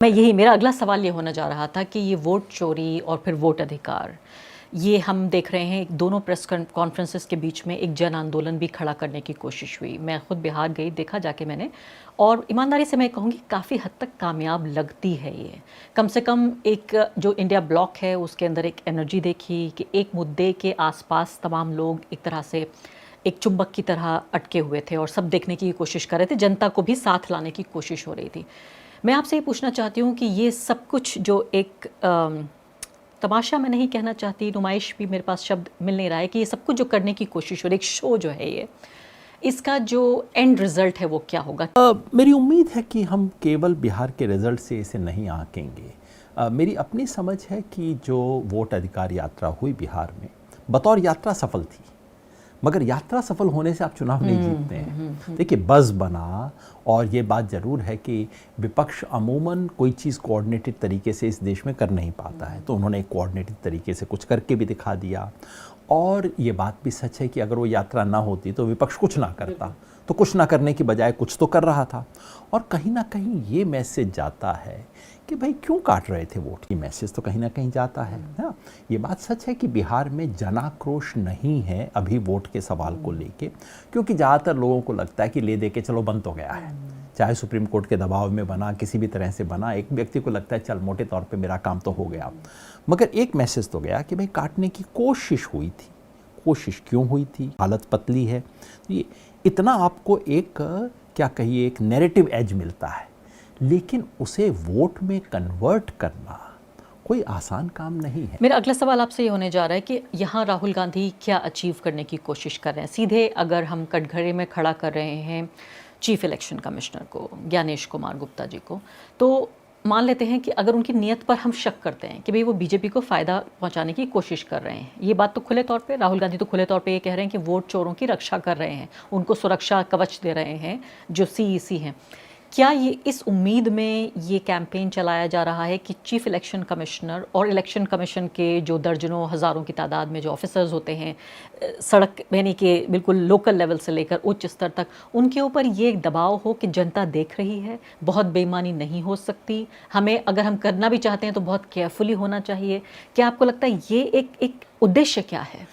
मेरा अगला सवाल ये होना जा रहा था कि ये वोट चोरी और फिर वोट अधिकार, ये हम देख रहे हैं दोनों प्रेस कॉन्फ्रेंसेस के बीच में एक जन आंदोलन भी खड़ा करने की कोशिश हुई। मैं खुद बिहार गई, देखा जाके मैंने, और ईमानदारी से मैं कहूँगी काफ़ी हद तक कामयाब लगती है ये। कम से कम एक जो इंडिया ब्लॉक है उसके अंदर एक एनर्जी देखी कि एक मुद्दे के आसपास तमाम लोग एक तरह से एक चुंबक की तरह अटके हुए थे और सब देखने की कोशिश कर रहे थे, जनता को भी साथ लाने की कोशिश हो रही थी। मैं आपसे ये पूछना चाहती हूँ कि ये सब कुछ जो एक तमाशा मैं नहीं कहना चाहती, नुमाइश भी मेरे पास शब्द मिल नहीं रहा है, कि ये सब कुछ जो करने की कोशिश हो रही, एक शो जो है ये, इसका जो एंड रिज़ल्ट है वो क्या होगा? मेरी उम्मीद है कि हम केवल बिहार के रिज़ल्ट से इसे नहीं आंकेंगे। मेरी अपनी समझ है कि जो वोट अधिकार यात्रा हुई बिहार में, बतौर यात्रा सफल थी, मगर यात्रा सफल होने से आप चुनाव नहीं जीतते हैं। देखिए, बज़ बना, और ये बात ज़रूर है कि विपक्ष अमूमन कोई चीज़ कोऑर्डिनेटेड तरीके से इस देश में कर नहीं पाता है, तो उन्होंने एक कोऑर्डिनेटेड तरीके से कुछ करके भी दिखा दिया। और ये बात भी सच है कि अगर वो यात्रा ना होती तो विपक्ष कुछ ना करता, तो कुछ ना करने की बजाय कुछ तो कर रहा था। और कहीं ना कहीं ये मैसेज जाता है कि भाई क्यों काट रहे थे वोट, की मैसेज तो कहीं ना कहीं जाता है ना। ये बात सच है कि बिहार में जनाक्रोश नहीं है अभी वोट के सवाल को लेके, क्योंकि ज़्यादातर लोगों को लगता है कि ले दे के चलो बन तो गया है, चाहे सुप्रीम कोर्ट के दबाव में बना, किसी भी तरह से बना, एक व्यक्ति को लगता है चल मोटे तौर पे मेरा काम तो हो गया। मगर एक मैसेज तो गया कि भाई काटने की कोशिश हुई थी। कोशिश क्यों हुई थी? हालत पतली है, ये इतना आपको एक क्या कहिए एक नैरेटिव एज मिलता है, लेकिन उसे वोट में कन्वर्ट करना कोई आसान काम नहीं है। मेरा अगला सवाल आपसे ये होने जा रहा है कि यहाँ राहुल गांधी क्या अचीव करने की कोशिश कर रहे हैं? सीधे अगर हम कटघरे में खड़ा कर रहे हैं चीफ इलेक्शन कमिश्नर को, ज्ञानेश कुमार गुप्ता जी को, तो मान लेते हैं कि अगर उनकी नीयत पर हम शक करते हैं कि भाई वो बीजेपी को फ़ायदा पहुंचाने की कोशिश कर रहे हैं, ये बात तो खुले तौर पे राहुल गांधी तो खुले तौर पे ये कह रहे हैं कि वोट चोरों की रक्षा कर रहे हैं, उनको सुरक्षा कवच दे रहे हैं जो सीईसी हैं। क्या ये इस उम्मीद में ये कैंपेन चलाया जा रहा है कि चीफ इलेक्शन कमिश्नर और इलेक्शन कमीशन के जो दर्जनों हज़ारों की तादाद में जो ऑफिसर्स होते हैं, सड़क यानी कि बिल्कुल लोकल लेवल से लेकर उच्च स्तर तक, उनके ऊपर ये दबाव हो कि जनता देख रही है, बहुत बेईमानी नहीं हो सकती, हमें अगर हम करना भी चाहते हैं तो बहुत केयरफुली होना चाहिए? क्या आपको लगता है ये एक उद्देश्य क्या है?